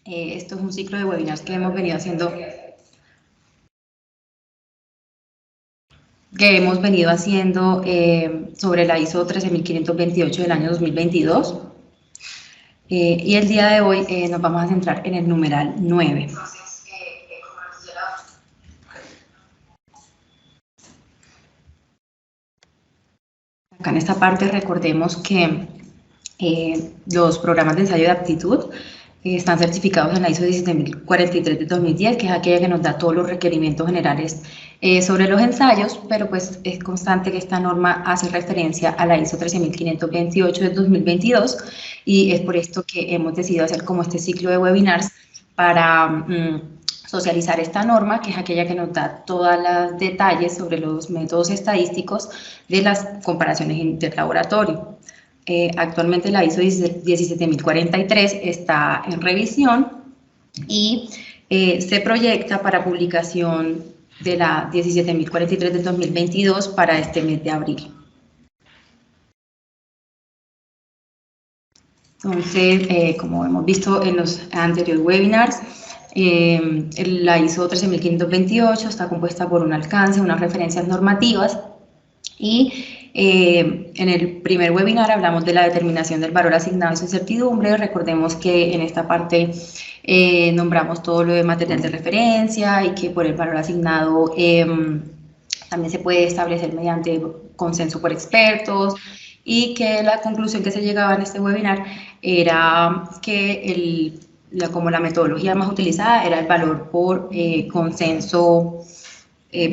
Esto es un ciclo de webinars que hemos venido haciendo, sobre la ISO 13528 del año 2022. Y el día de hoy nos vamos a centrar en el numeral 9. Acá en esta parte recordemos que los programas de ensayo de aptitud están certificados en la ISO 17043 de 2010, que es aquella que nos da todos los requerimientos generales sobre los ensayos, pero pues es constante que esta norma hace referencia a la ISO 13528 de 2022 y es por esto que hemos decidido hacer como este ciclo de webinars para socializar esta norma, que es aquella que nos da todos los detalles sobre los métodos estadísticos de las comparaciones interlaboratorio. Actualmente la ISO 17043 está en revisión y se proyecta para publicación de la 17043 del 2022 para este mes de abril. Entonces, como hemos visto en los anteriores webinars, la ISO 13528 está compuesta por un alcance, unas referencias normativas y en el primer webinar hablamos de la determinación del valor asignado y su incertidumbre. Recordemos que en esta parte nombramos todo lo de material de referencia y que por el valor asignado también se puede establecer mediante consenso por expertos y que la conclusión que se llegaba en este webinar era que como la metodología más utilizada era el valor por consenso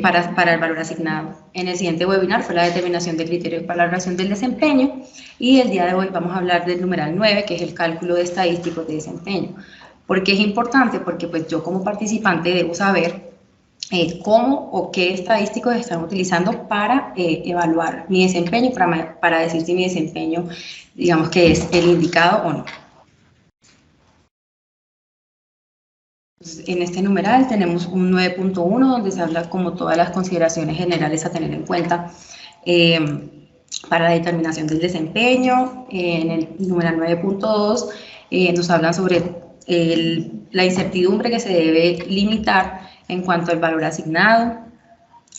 para el valor asignado. En el siguiente webinar fue la determinación de criterios para la evaluación del desempeño y el día de hoy vamos a hablar del numeral 9, que es el cálculo de estadísticos de desempeño. ¿Por qué es importante? Porque pues yo como participante debo saber cómo o qué estadísticos están utilizando para evaluar mi desempeño, para decir si mi desempeño, digamos que es el indicado o no. En este numeral tenemos un 9.1 donde se habla como todas las consideraciones generales a tener en cuenta para la determinación del desempeño. En el numeral 9.2 nos hablan sobre la incertidumbre que se debe limitar en cuanto al valor asignado.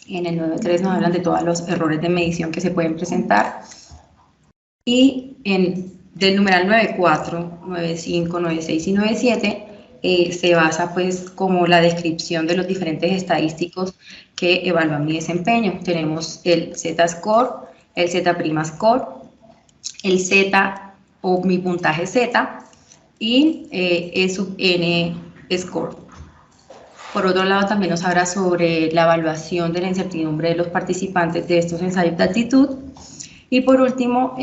En el 9.3 nos hablan de todos los errores de medición que se pueden presentar. Y del numeral 9.4, 9.5, 9.6 y 9.7 se basa pues como la descripción de los diferentes estadísticos que evalúan mi desempeño. Tenemos el Z-score, el Z'-score, el Z o mi puntaje Z y E_N-score. Por otro lado, también nos habla sobre la evaluación de la incertidumbre de los participantes de estos ensayos de aptitud. Y por último,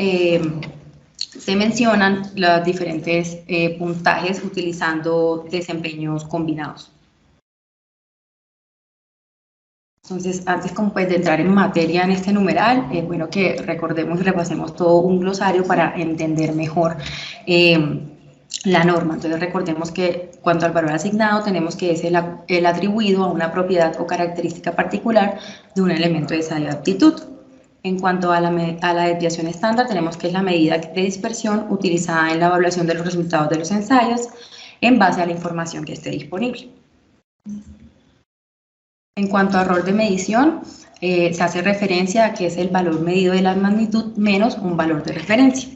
se mencionan los diferentes puntajes utilizando desempeños combinados. Entonces, antes como pues, de entrar en materia en este numeral, es bueno que recordemos y repasemos todo un glosario para entender mejor la norma. Entonces, recordemos que cuanto al valor asignado, tenemos que es el atribuido a una propiedad o característica particular de un elemento de ensayo de aptitud. En cuanto a la desviación estándar, tenemos que es la medida de dispersión utilizada en la evaluación de los resultados de los ensayos en base a la información que esté disponible. En cuanto a error de medición, se hace referencia a que es el valor medido de la magnitud menos un valor de referencia.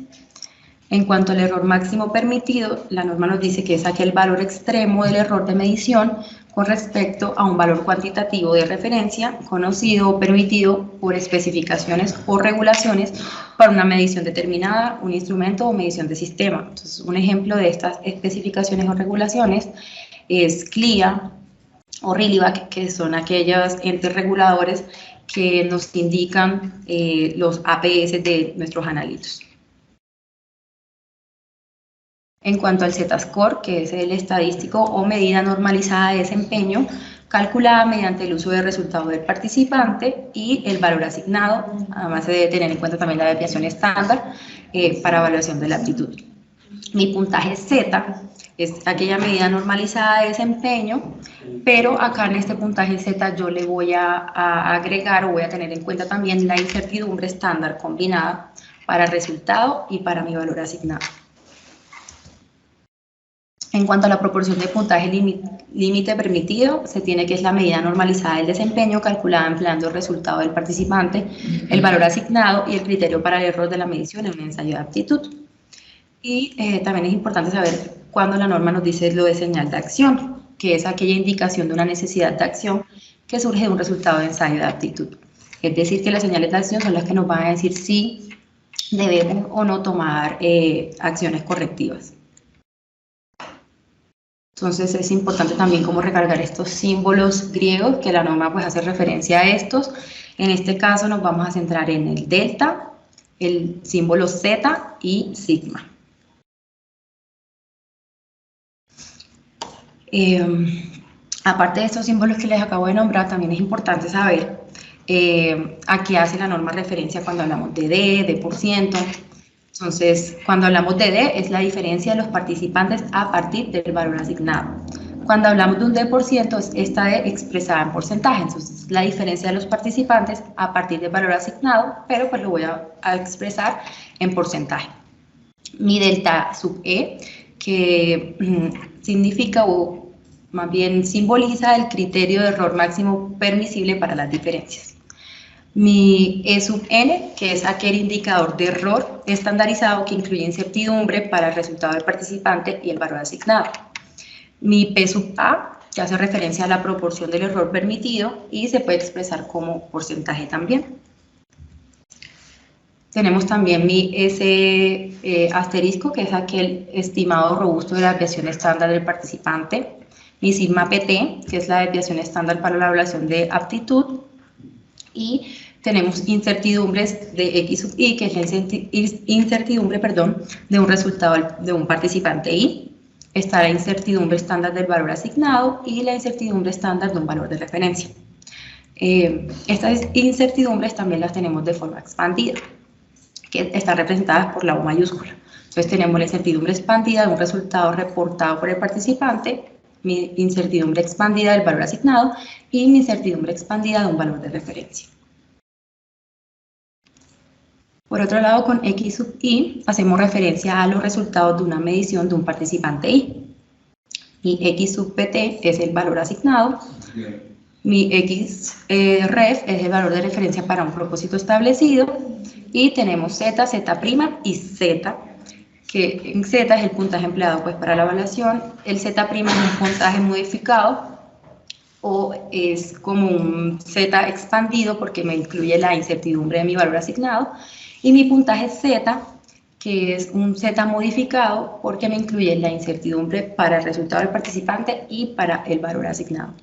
En cuanto al error máximo permitido, la norma nos dice que es aquel valor extremo del error de medición con respecto a un valor cuantitativo de referencia conocido o permitido por especificaciones o regulaciones para una medición determinada, un instrumento o medición de sistema. Entonces, un ejemplo de estas especificaciones o regulaciones es CLIA o RILIVAC, que son aquellos entes reguladores que nos indican los APS de nuestros analitos. En cuanto al Z-score, que es el estadístico o medida normalizada de desempeño, calculada mediante el uso del resultado del participante y el valor asignado. Además, se debe tener en cuenta también la desviación estándar para evaluación de la aptitud. Mi puntaje Z es aquella medida normalizada de desempeño, pero acá en este puntaje Z yo le voy a agregar o voy a tener en cuenta también la incertidumbre estándar combinada para el resultado y para mi valor asignado. En cuanto a la proporción de puntaje límite permitido, se tiene que es la medida normalizada del desempeño calculada empleando el resultado del participante, el valor asignado y el criterio para el error de la medición en un ensayo de aptitud. Y también es importante saber cuándo la norma nos dice lo de señal de acción, que es aquella indicación de una necesidad de acción que surge de un resultado de ensayo de aptitud. Es decir, que las señales de acción son las que nos van a decir si debemos o no tomar acciones correctivas. Entonces es importante también como recargar estos símbolos griegos que la norma pues hace referencia a estos. En este caso nos vamos a centrar en el delta, el símbolo Z y sigma. Aparte de estos símbolos que les acabo de nombrar, también es importante saber a qué hace la norma referencia cuando hablamos de D, de por ciento. Entonces, cuando hablamos de D, es la diferencia de los participantes a partir del valor asignado. Cuando hablamos de un D%, es esta D expresada en porcentaje. Entonces, la diferencia de los participantes a partir del valor asignado, pero pues lo voy a expresar en porcentaje. Mi delta sub E, que significa o más bien simboliza el criterio de error máximo permisible para las diferencias. Mi E sub N, que es aquel indicador de error estandarizado que incluye incertidumbre para el resultado del participante y el valor asignado. Mi P sub A, que hace referencia a la proporción del error permitido y se puede expresar como porcentaje también. Tenemos también mi S asterisco, que es aquel estimado robusto de la desviación estándar del participante. Mi sigma PT, que es la desviación estándar para la evaluación de aptitud. Y tenemos incertidumbres de X sub I, que es la incertidumbre, de un resultado de un participante I. Está la incertidumbre estándar del valor asignado y la incertidumbre estándar de un valor de referencia. Estas incertidumbres también las tenemos de forma expandida, que están representadas por la O mayúscula. Entonces tenemos la incertidumbre expandida de un resultado reportado por el participante, mi incertidumbre expandida del valor asignado y mi incertidumbre expandida de un valor de referencia. Por otro lado, con X sub I hacemos referencia a los resultados de una medición de un participante I. Mi X sub PT es el valor asignado. Mi X ref es el valor de referencia para un propósito establecido. Y tenemos Z, Z' y Z, que en Z es el puntaje empleado pues, para la evaluación. El Z' es un puntaje modificado o es como un Z expandido porque me incluye la incertidumbre de mi valor asignado. Y mi puntaje Z, que es un Z modificado porque me incluye la incertidumbre para el resultado del participante y para el valor asignado.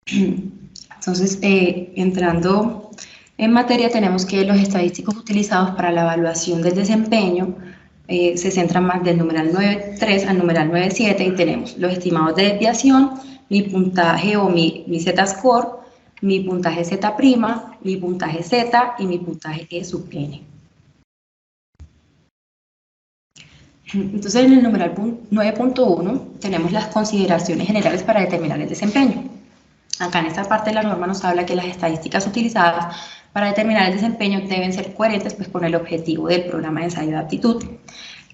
Entonces, entrando en materia, tenemos que los estadísticos utilizados para la evaluación del desempeño se centran más del numeral 9.3 al numeral 9.7 y tenemos los estimados de desviación, mi puntaje o mi Z-score, mi puntaje Z', mi puntaje Z y mi puntaje E sub N. Entonces, en el numeral 9.1 tenemos las consideraciones generales para determinar el desempeño. Acá en esta parte de la norma nos habla que las estadísticas utilizadas para determinar el desempeño deben ser coherentes pues, con el objetivo del programa de ensayo de aptitud,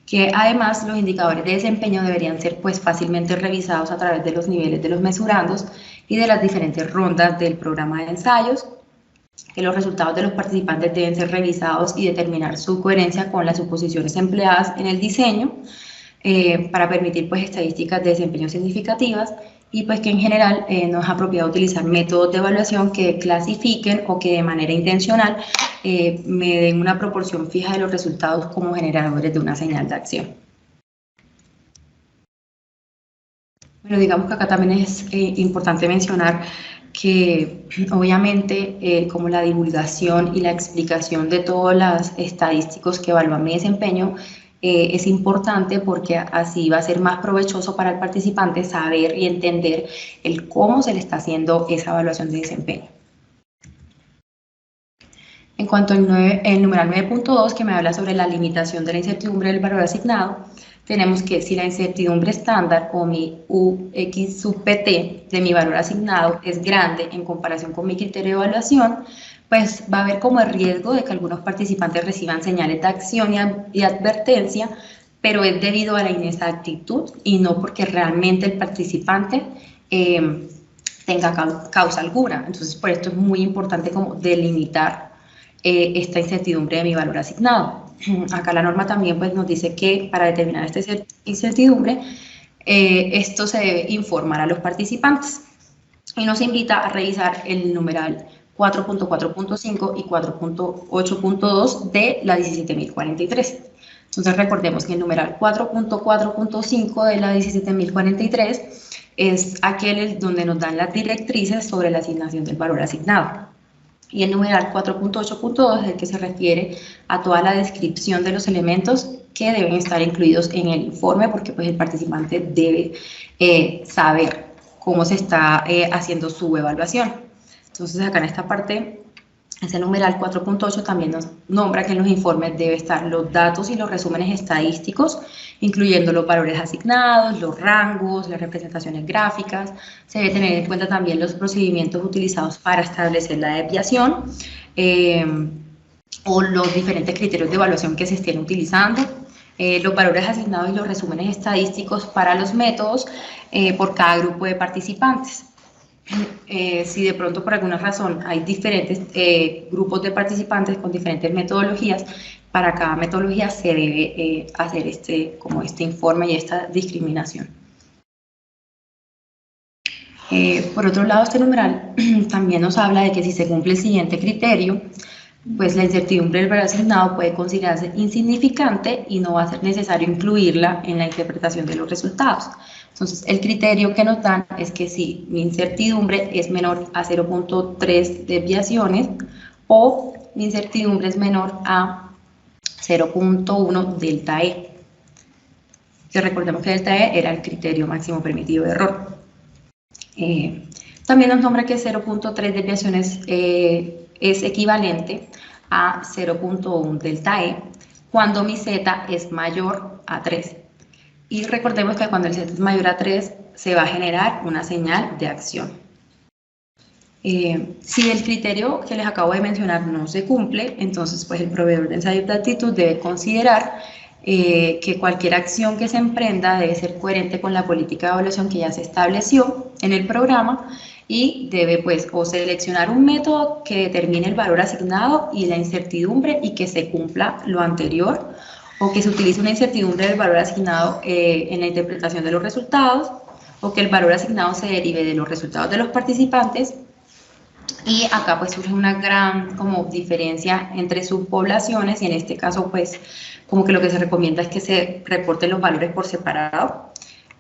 que además los indicadores de desempeño deberían ser pues, fácilmente revisados a través de los niveles de los mesurandos y de las diferentes rondas del programa de ensayos, que los resultados de los participantes deben ser revisados y determinar su coherencia con las suposiciones empleadas en el diseño para permitir pues, estadísticas de desempeño significativas y pues que en general no es apropiado utilizar métodos de evaluación que clasifiquen o que de manera intencional me den una proporción fija de los resultados como generadores de una señal de acción. Bueno, digamos que acá también es importante mencionar que obviamente como la divulgación y la explicación de todos los estadísticos que evalúan mi desempeño es importante porque así va a ser más provechoso para el participante saber y entender el cómo se le está haciendo esa evaluación de desempeño. En cuanto al numeral 9.2, que me habla sobre la limitación de la incertidumbre del valor asignado, tenemos que si la incertidumbre estándar o mi UX sub PT de mi valor asignado es grande en comparación con mi criterio de evaluación, pues va a haber como el riesgo de que algunos participantes reciban señales de acción y advertencia, pero es debido a la inexactitud y no porque realmente el participante tenga causa alguna. Entonces, por esto es muy importante como delimitar esta incertidumbre de mi valor asignado. Acá la norma también pues, nos dice que para determinar esta incertidumbre, esto se debe informar a los participantes y nos invita a revisar el numeral 4.4.5 y 4.8.2 de la 17.043. Entonces recordemos que el numeral 4.4.5 de la 17.043 es aquel donde nos dan las directrices sobre la asignación del valor asignado. Y el numeral 4.8.2 es el que se refiere a toda la descripción de los elementos que deben estar incluidos en el informe, porque pues, el participante debe saber cómo se está haciendo su evaluación. Entonces, acá en esta parte, ese numeral 4.8 también nos nombra que en los informes debe estar los datos y los resúmenes estadísticos, incluyendo los valores asignados, los rangos, las representaciones gráficas. Se debe tener en cuenta también los procedimientos utilizados para establecer la desviación o los diferentes criterios de evaluación que se estén utilizando. Los valores asignados y los resúmenes estadísticos para los métodos por cada grupo de participantes. Si de pronto por alguna razón hay diferentes grupos de participantes con diferentes metodologías, para cada metodología se debe hacer este informe y esta discriminación. Por otro lado, este numeral también nos habla de que si se cumple el siguiente criterio, pues la incertidumbre del valor asignado puede considerarse insignificante y no va a ser necesario incluirla en la interpretación de los resultados. Entonces, el criterio que nos dan es que si mi incertidumbre es menor a 0.3 desviaciones o mi incertidumbre es menor a 0.1 delta E. Que recordemos que delta E era el criterio máximo permitido de error. También nos nombra que 0.3 desviaciones es equivalente a 0.1 delta E cuando mi Z es mayor a 3. Y recordemos que cuando el Z es mayor a 3 se va a generar una señal de acción. Si el criterio que les acabo de mencionar no se cumple, entonces pues el proveedor de ensayo de aptitud debe considerar que cualquier acción que se emprenda debe ser coherente con la política de evaluación que ya se estableció en el programa y debe pues o seleccionar un método que determine el valor asignado y la incertidumbre y que se cumpla lo anterior, o que se utilice una incertidumbre del valor asignado en la interpretación de los resultados, o que el valor asignado se derive de los resultados de los participantes. Y acá pues surge una gran como diferencia entre subpoblaciones y en este caso pues como que lo que se recomienda es que se reporten los valores por separado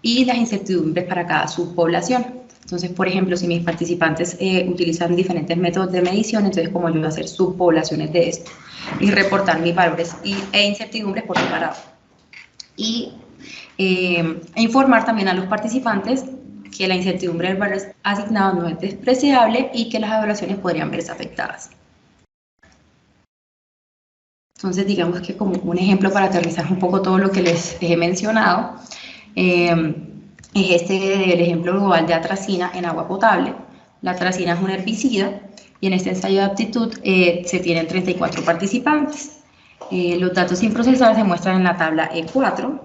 y las incertidumbres para cada subpoblación. Entonces, por ejemplo, si mis participantes utilizan diferentes métodos de medición, entonces como yo voy a hacer subpoblaciones de esto y reportar mis valores e incertidumbres por separado. Y informar también a los participantes que la incertidumbre del valor asignado no es despreciable y que las evaluaciones podrían verse afectadas. Entonces, digamos que como un ejemplo para aterrizar un poco todo lo que les he mencionado, es el ejemplo global de atracina en agua potable. La atracina es un herbicida y en este ensayo de aptitud se tienen 34 participantes. Los datos sin procesar se muestran en la tabla E4,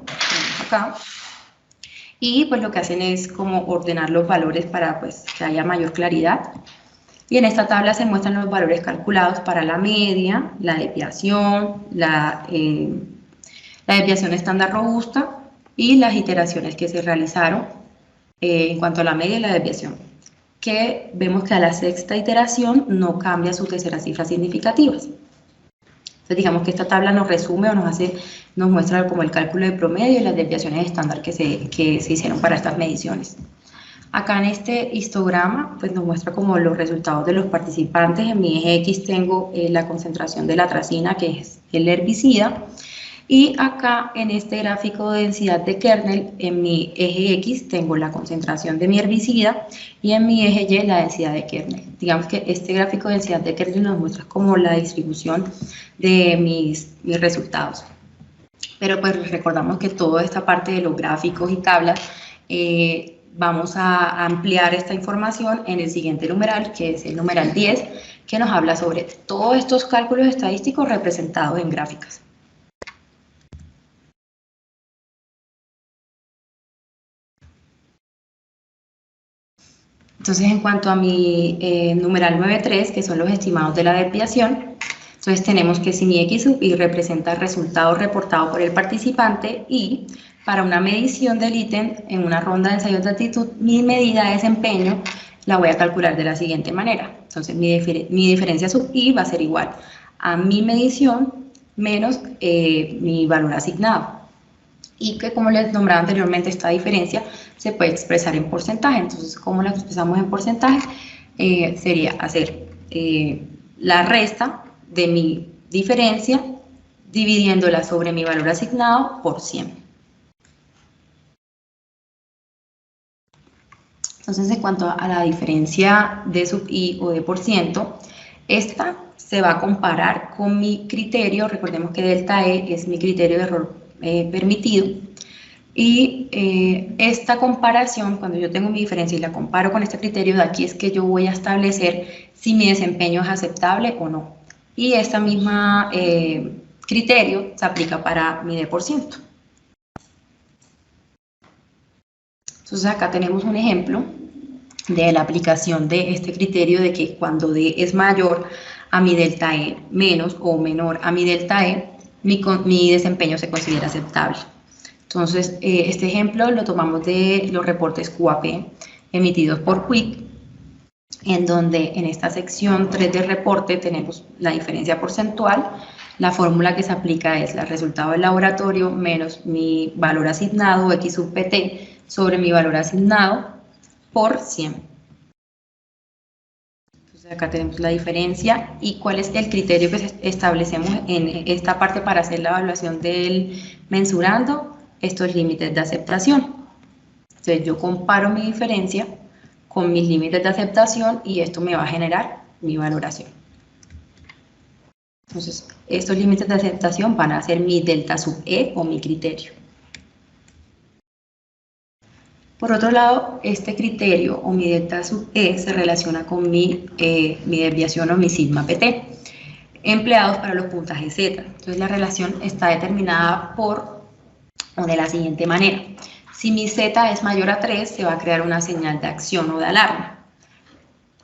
acá. Y pues lo que hacen es como ordenar los valores para pues que haya mayor claridad. Y en esta tabla se muestran los valores calculados para la media, la desviación, la desviación estándar robusta y las iteraciones que se realizaron en cuanto a la media y la desviación. Que vemos que a la sexta iteración no cambia sus terceras cifras significativas. Entonces digamos que esta tabla nos resume o nos muestra como el cálculo de promedio y las desviaciones estándar que se hicieron para estas mediciones. Acá en este histograma pues nos muestra como los resultados de los participantes. En mi eje X tengo la concentración de la atracina, que es el herbicida, y acá en este gráfico de densidad de kernel, en mi eje X tengo la concentración de mi herbicida y en mi eje Y la densidad de kernel. Digamos que este gráfico de densidad de kernel nos muestra como la distribución de mis resultados. Pero pues recordamos que toda esta parte de los gráficos y tablas vamos a ampliar esta información en el siguiente numeral, que es el numeral 10, que nos habla sobre todos estos cálculos estadísticos representados en gráficas. Entonces, en cuanto a mi numeral 9.3, que son los estimados de la desviación, entonces tenemos que si mi X sub I representa el resultado reportado por el participante y para una medición del ítem en una ronda de ensayos de actitud, mi medida de desempeño la voy a calcular de la siguiente manera. Entonces, mi diferencia sub I va a ser igual a mi medición menos mi valor asignado. Y que, como les nombraba anteriormente, esta diferencia se puede expresar en porcentaje. Entonces, ¿cómo la expresamos en porcentaje? Sería hacer la resta de mi diferencia dividiéndola sobre mi valor asignado por 100. Entonces, en cuanto a la diferencia de sub I o de por ciento, esta se va a comparar con mi criterio. Recordemos que delta E es mi criterio de error permitido, y esta comparación, cuando yo tengo mi diferencia y la comparo con este criterio de aquí, es que yo voy a establecer si mi desempeño es aceptable o no, y este mismo criterio se aplica para mi D%. Entonces acá tenemos un ejemplo de la aplicación de este criterio de que cuando D es mayor a mi delta E menos o menor a mi delta E, mi desempeño se considera aceptable. Entonces, este ejemplo lo tomamos de los reportes QAP emitidos por Quick, en donde en esta sección 3 del reporte tenemos la diferencia porcentual. La fórmula que se aplica es el resultado del laboratorio menos mi valor asignado, X sub PT, sobre mi valor asignado por 100. Acá tenemos la diferencia y cuál es el criterio que establecemos en esta parte para hacer la evaluación del mensurando estos límites de aceptación. Entonces yo comparo mi diferencia con mis límites de aceptación y esto me va a generar mi valoración. Entonces estos límites de aceptación van a ser mi delta sub E o mi criterio. Por otro lado, este criterio o mi delta sub E se relaciona con mi desviación o mi sigma PT, empleados para los puntajes Z. Entonces la relación está determinada de la siguiente manera. Si mi Z es mayor a 3, se va a crear una señal de acción o de alarma.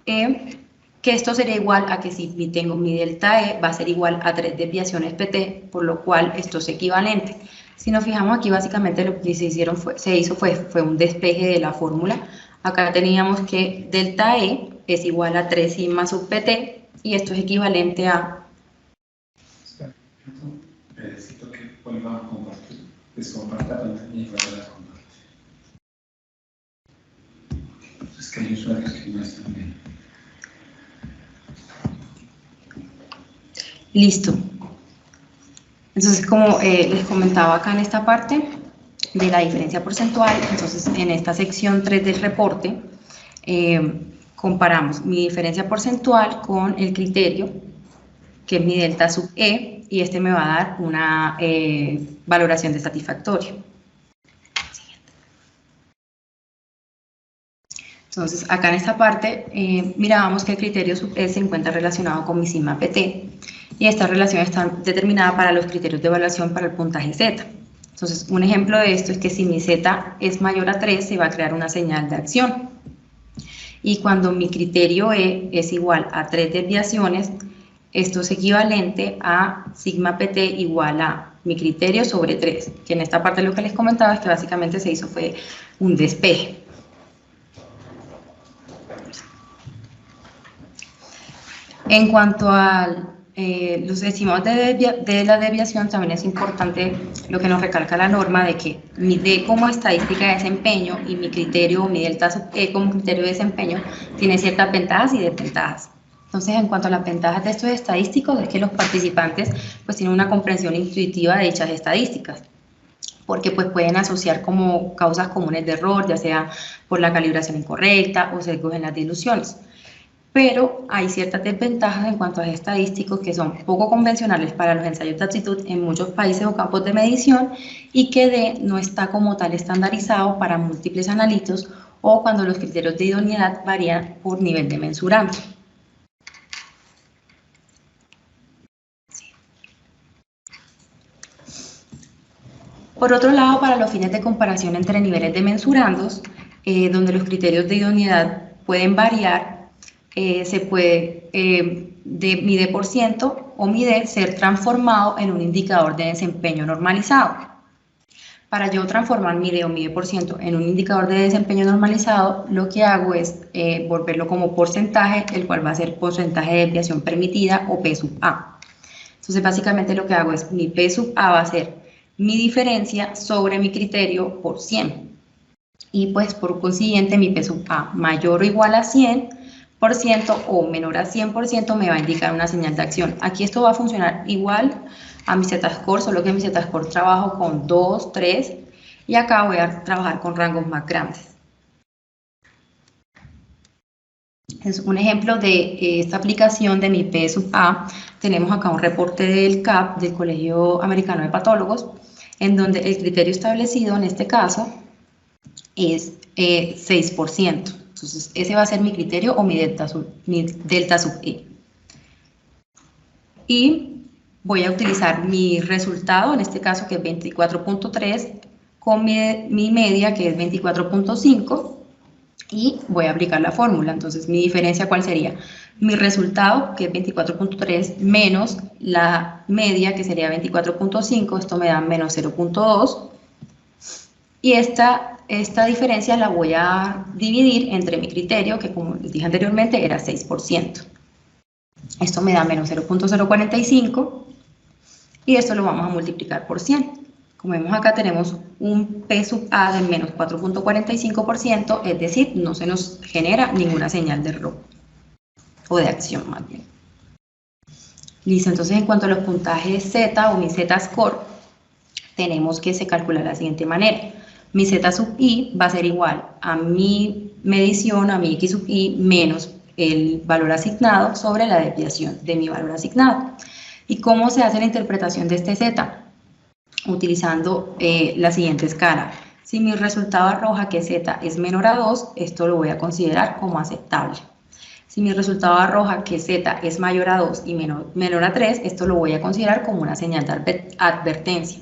Que esto sería igual a que si tengo mi delta E va a ser igual a 3 desviaciones PT, por lo cual esto es equivalente. Si nos fijamos aquí, básicamente lo que se hizo fue un despeje de la fórmula. Acá teníamos que delta E es igual a 3 sigma sub PT y esto es equivalente a... Necesito que volvamos a compartir. Descomparta pantalla y vuelva a compartir. Es que hay usuarios que no están bien. Listo. Entonces, como les comentaba acá en esta parte de la diferencia porcentual, entonces en esta sección 3 del reporte comparamos mi diferencia porcentual con el criterio, que es mi delta sub E, y este me va a dar una valoración de satisfactorio. Entonces, acá en esta parte mirábamos que el criterio sub E se encuentra relacionado con mi sigma PT, y esta relación está determinada para los criterios de evaluación para el puntaje Z. Entonces, un ejemplo de esto es que si mi Z es mayor a 3, se va a crear una señal de acción. Y cuando mi criterio E es igual a 3 desviaciones, esto es equivalente a sigma PT igual a mi criterio sobre 3, que en esta parte lo que les comentaba es que básicamente se hizo fue un despeje. En cuanto a los estimados de la desviación, también es importante lo que nos recalca la norma de que mi D como estadística de desempeño y mi criterio, mi delta sub E como criterio de desempeño, tiene ciertas ventajas y desventajas. Entonces, en cuanto a las ventajas de estos estadísticos, es que los participantes pues tienen una comprensión intuitiva de dichas estadísticas, porque pues pueden asociar como causas comunes de error, ya sea por la calibración incorrecta o sesgos en las diluciones. Pero hay ciertas desventajas en cuanto a estadísticos que son poco convencionales para los ensayos de aptitud en muchos países o campos de medición y que D no está como tal estandarizado para múltiples analitos o cuando los criterios de idoneidad varían por nivel de mensurante. Por otro lado, para los fines de comparación entre niveles de mensurandos, donde los criterios de idoneidad pueden variar, se puede mi D% o mi D ser transformado en un indicador de desempeño normalizado. Para yo transformar mi D o mi D% en un indicador de desempeño normalizado, lo que hago es volverlo como porcentaje, el cual va a ser porcentaje de desviación permitida o P sub A. Entonces, básicamente lo que hago es mi P sub A va a ser mi diferencia sobre mi criterio por 100. Y pues por consiguiente mi P sub A mayor o igual a 100% o menor a 100% me va a indicar una señal de acción. Aquí esto va a funcionar igual a mi Z-score, solo que en mi Z-score trabajo con 2, 3 y acá voy a trabajar con rangos más grandes. Es un ejemplo de esta aplicación de mi P sub A. Tenemos acá un reporte del CAP, del Colegio Americano de Patólogos, en donde el criterio establecido en este caso es 6%. Entonces, ese va a ser mi criterio o mi delta sub E. Y voy a utilizar mi resultado, en este caso que es 24.3, con mi media que es 24.5 y voy a aplicar la fórmula. Entonces, mi diferencia, ¿cuál sería? Mi resultado, que es 24.3, menos la media, que sería 24.5, esto me da menos 0.2. Y esta diferencia la voy a dividir entre mi criterio, que como les dije anteriormente era 6%. Esto me da menos 0.045 y esto lo vamos a multiplicar por 100. Como vemos acá tenemos un P sub A de menos 4.45%, es decir, no se nos genera ninguna señal de error o de acción más bien. Listo, entonces en cuanto a los puntajes Z o mi Z-score, tenemos que se calcula de la siguiente manera. Mi Z sub I va a ser igual a mi medición, a mi X sub I, menos el valor asignado sobre la desviación de mi valor asignado. ¿Y cómo se hace la interpretación de este Z? Utilizando la siguiente escala. Si mi resultado arroja que Z es menor a 2, esto lo voy a considerar como aceptable. Si mi resultado arroja que Z es mayor a 2 y menor a 3, esto lo voy a considerar como una señal de advertencia.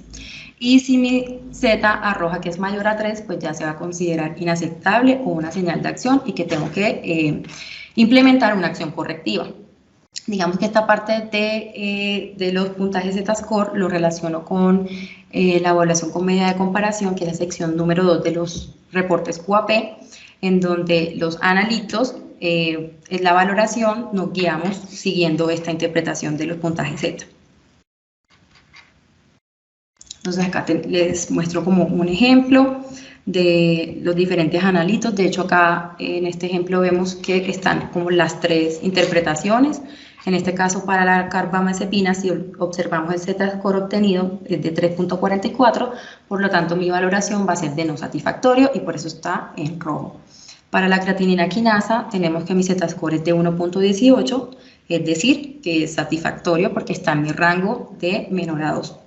Y si mi Z arroja que es mayor a 3, pues ya se va a considerar inaceptable o una señal de acción y que tengo que implementar una acción correctiva. Digamos que esta parte de los puntajes Z-score lo relaciono con la evaluación con medida de comparación, que es la sección número 2 de los reportes QAP, en donde los analitos, en la valoración, nos guiamos siguiendo esta interpretación de los puntajes Z. Entonces acá les muestro como un ejemplo de los diferentes analitos. De hecho acá en este ejemplo vemos que están como las tres interpretaciones. En este caso para la carbamazepina, si observamos el Z-score obtenido es de 3.44, por lo tanto mi valoración va a ser de no satisfactorio y por eso está en rojo. Para la creatinina quinasa tenemos que mi Z-score es de 1.18, es decir, que es satisfactorio porque está en mi rango de menor a 2.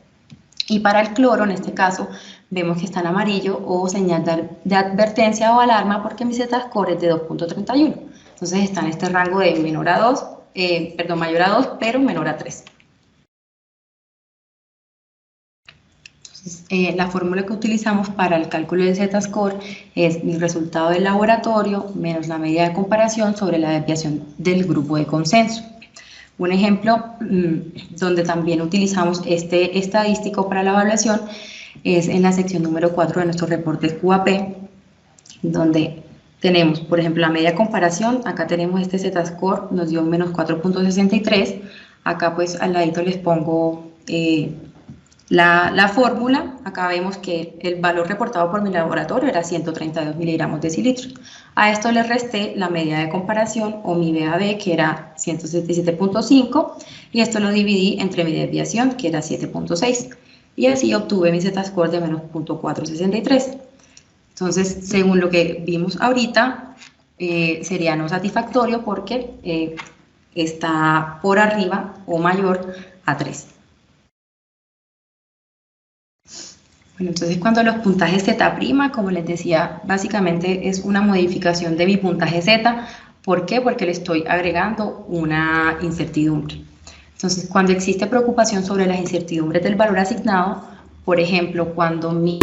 Y para el cloro, en este caso, vemos que está en amarillo o señal de advertencia o alarma porque mi Z-score es de 2.31. Entonces está en este rango de mayor a 2, pero menor a 3. Entonces, la fórmula que utilizamos para el cálculo del Z-score es mi resultado del laboratorio menos la medida de comparación sobre la desviación del grupo de consenso. Un ejemplo donde también utilizamos este estadístico para la evaluación es en la sección número 4 de nuestros reportes QAP, donde tenemos, por ejemplo, la media de comparación. Acá tenemos este Z-score, nos dio menos 4.63. Acá pues al ladito les pongo la fórmula. Acá vemos que el valor reportado por mi laboratorio era 132 miligramos decilitros. A esto le resté la media de comparación o mi BAB, que era 177.5, y esto lo dividí entre mi desviación, que era 7.6, y así obtuve mi Z-score de menos 0.463. Entonces, según lo que vimos ahorita, sería no satisfactorio porque está por arriba o mayor a 3. Bueno, entonces cuando los puntajes Z', como les decía, básicamente es una modificación de mi puntaje Z. ¿Por qué? Porque le estoy agregando una incertidumbre. Entonces, cuando existe preocupación sobre las incertidumbres del valor asignado, Por ejemplo, cuando mi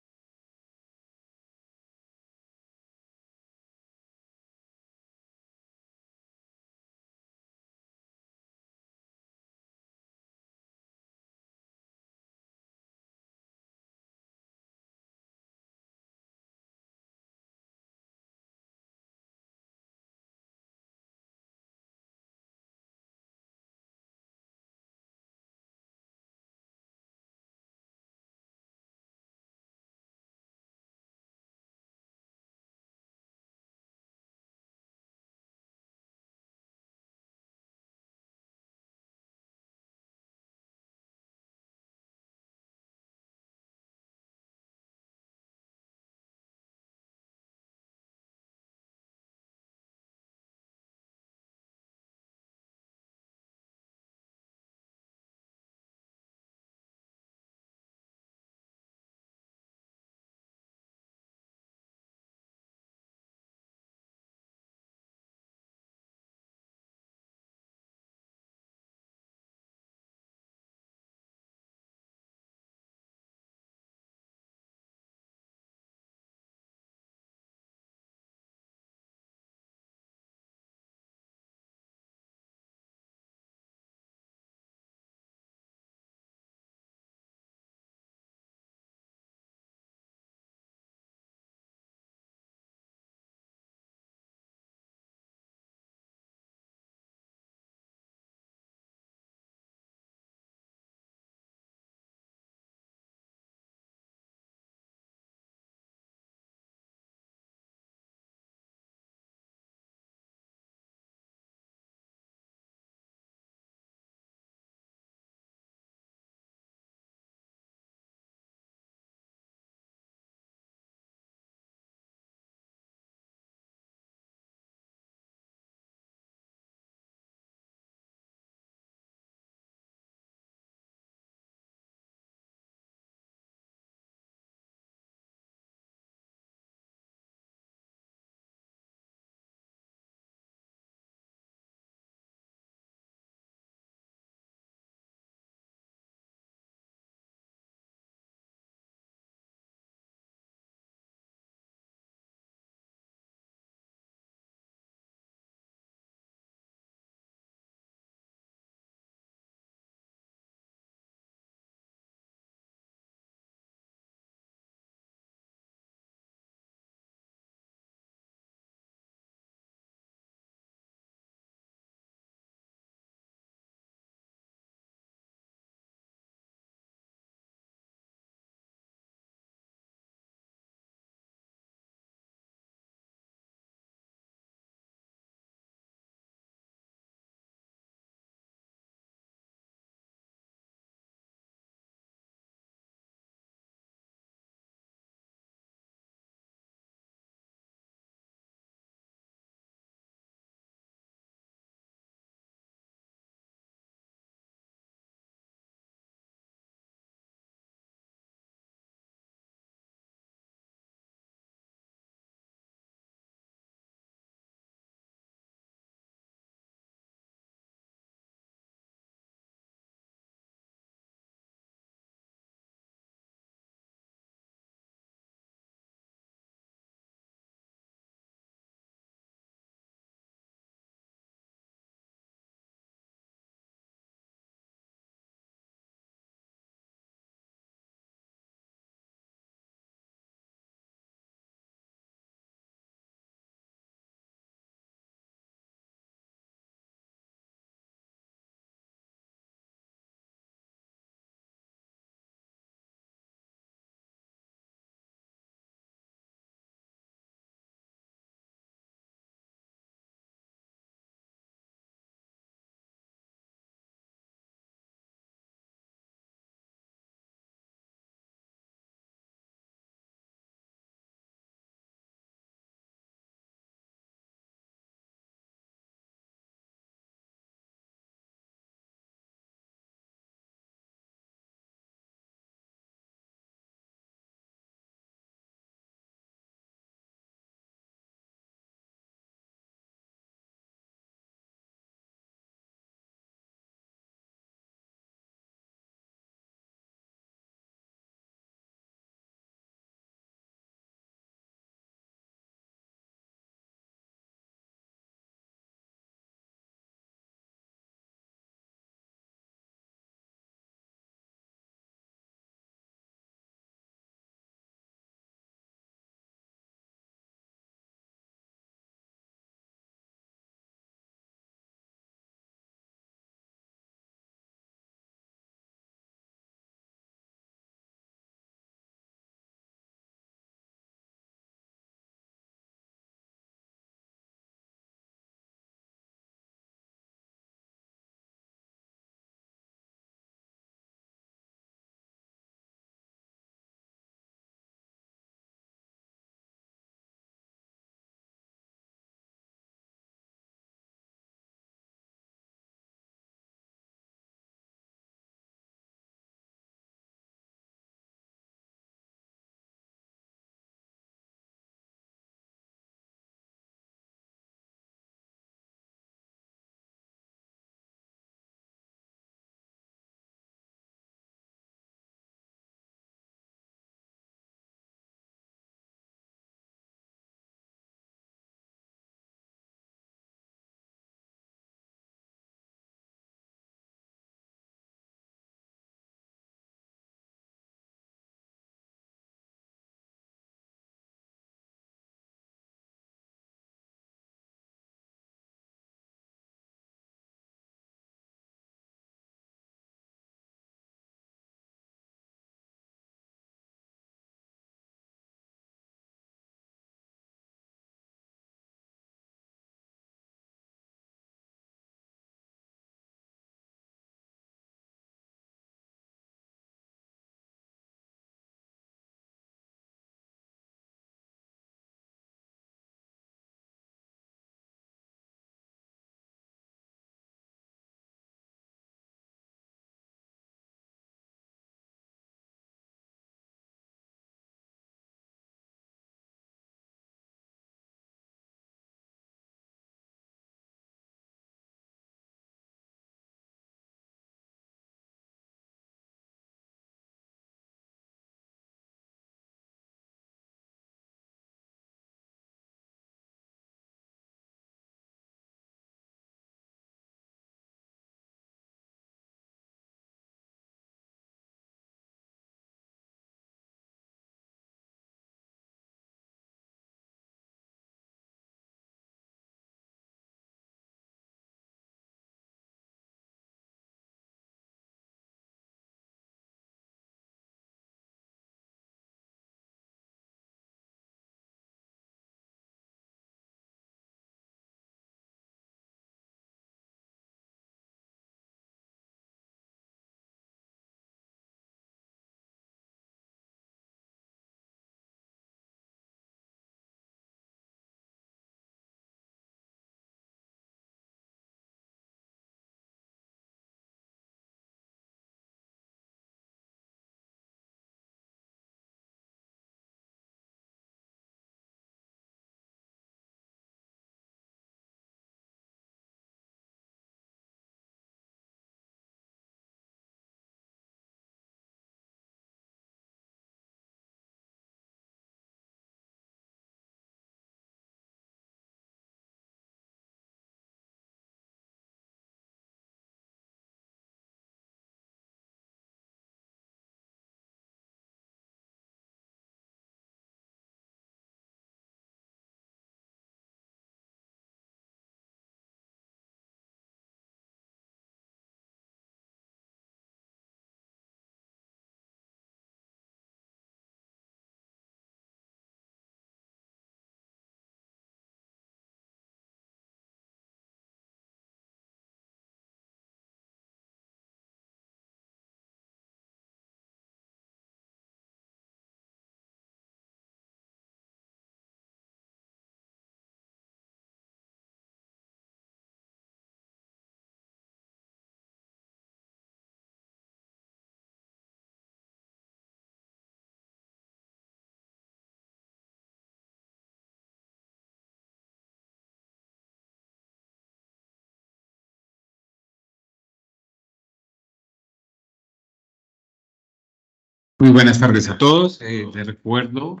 Muy buenas tardes a todos. Les recuerdo,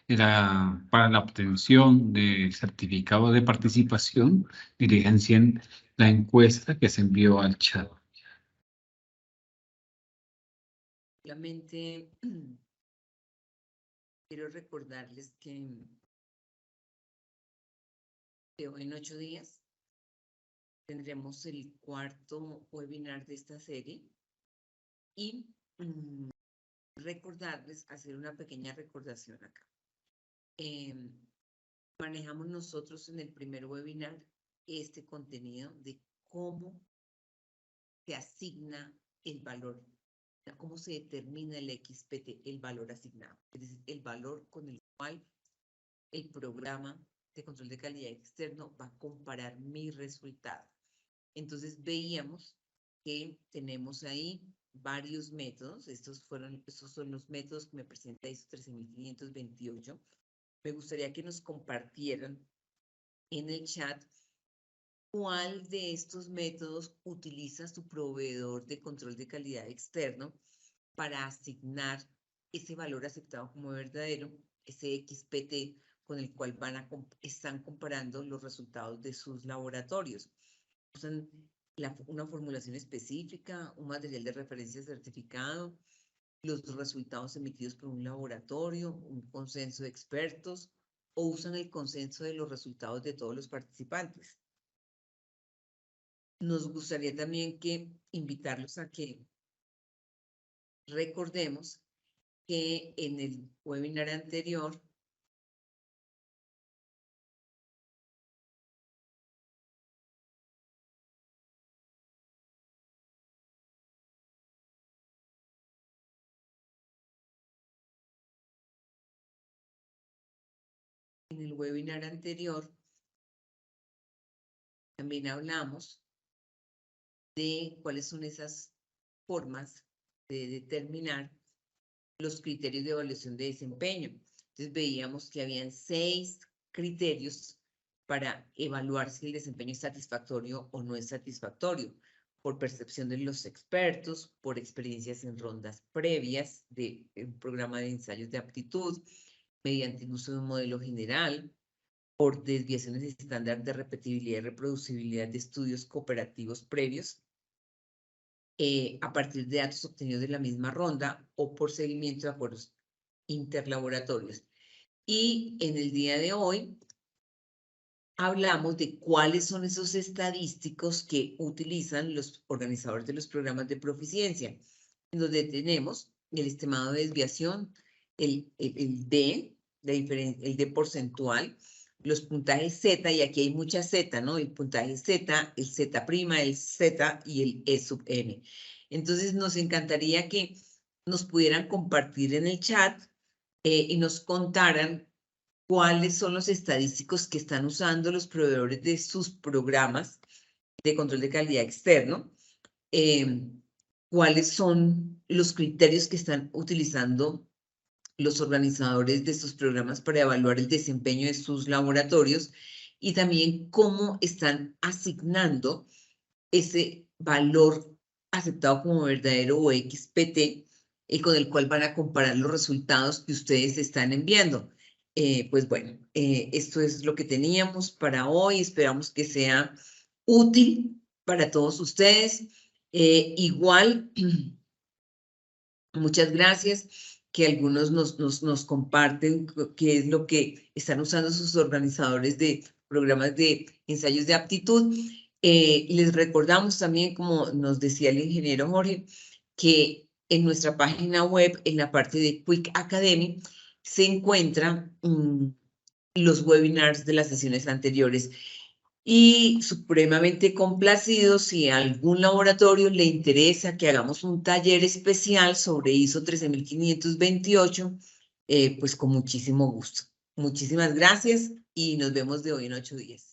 para la obtención del certificado de participación, diligencien la encuesta que se envió al chat. Solamente quiero recordarles que hoy en 8 días tendremos el cuarto webinar de esta serie y recordarles, hacer una pequeña recordación acá. Manejamos nosotros en el primer webinar este contenido de cómo se asigna el valor, cómo se determina el XPT, el valor asignado, es decir, el valor con el cual el programa de control de calidad externo va a comparar mi resultado. Entonces veíamos que tenemos ahí varios métodos. Estos son los métodos que me presenta ISO 13528. Me gustaría que nos compartieran en el chat cuál de estos métodos utiliza su proveedor de control de calidad externo para asignar ese valor aceptado como verdadero, ese XPT con el cual están comparando los resultados de sus laboratorios. Usan una formulación específica, un material de referencia certificado, los resultados emitidos por un laboratorio, un consenso de expertos, o usan el consenso de los resultados de todos los participantes. Nos gustaría también invitarlos a que recordemos que en el webinar anterior también hablamos de cuáles son esas formas de determinar los criterios de evaluación de desempeño. Entonces veíamos que habían 6 criterios para evaluar si el desempeño es satisfactorio o no es satisfactorio: por percepción de los expertos, por experiencias en rondas previas de un programa de ensayos de aptitud, mediante el uso de un modelo general, por desviaciones de estándar de repetibilidad y reproducibilidad de estudios cooperativos previos, a partir de datos obtenidos de la misma ronda, o por seguimiento de acuerdos interlaboratorios. Y en el día de hoy hablamos de cuáles son esos estadísticos que utilizan los organizadores de los programas de proficiencia, en donde tenemos el estimado de desviación, el D, el D porcentual, los puntajes Z, y aquí hay mucha Z, ¿no? El puntaje Z, el Z', el Z y el E sub N. Entonces nos encantaría que nos pudieran compartir en el chat y nos contaran cuáles son los estadísticos que están usando los proveedores de sus programas de control de calidad externo, cuáles son los criterios que están utilizando los organizadores de sus programas para evaluar el desempeño de sus laboratorios, y también cómo están asignando ese valor aceptado como verdadero o XPT, con el cual van a comparar los resultados que ustedes están enviando. Pues bueno, esto es lo que teníamos para hoy. Esperamos que sea útil para todos ustedes. Igual, muchas gracias, que algunos nos comparten qué es lo que están usando sus organizadores de programas de ensayos de aptitud. Les recordamos también, como nos decía el ingeniero Jorge, que en nuestra página web, en la parte de Quick Academy, se encuentran los webinars de las sesiones anteriores. Y supremamente complacidos si a algún laboratorio le interesa que hagamos un taller especial sobre ISO 13528, pues con muchísimo gusto. Muchísimas gracias y nos vemos de hoy en 8 días.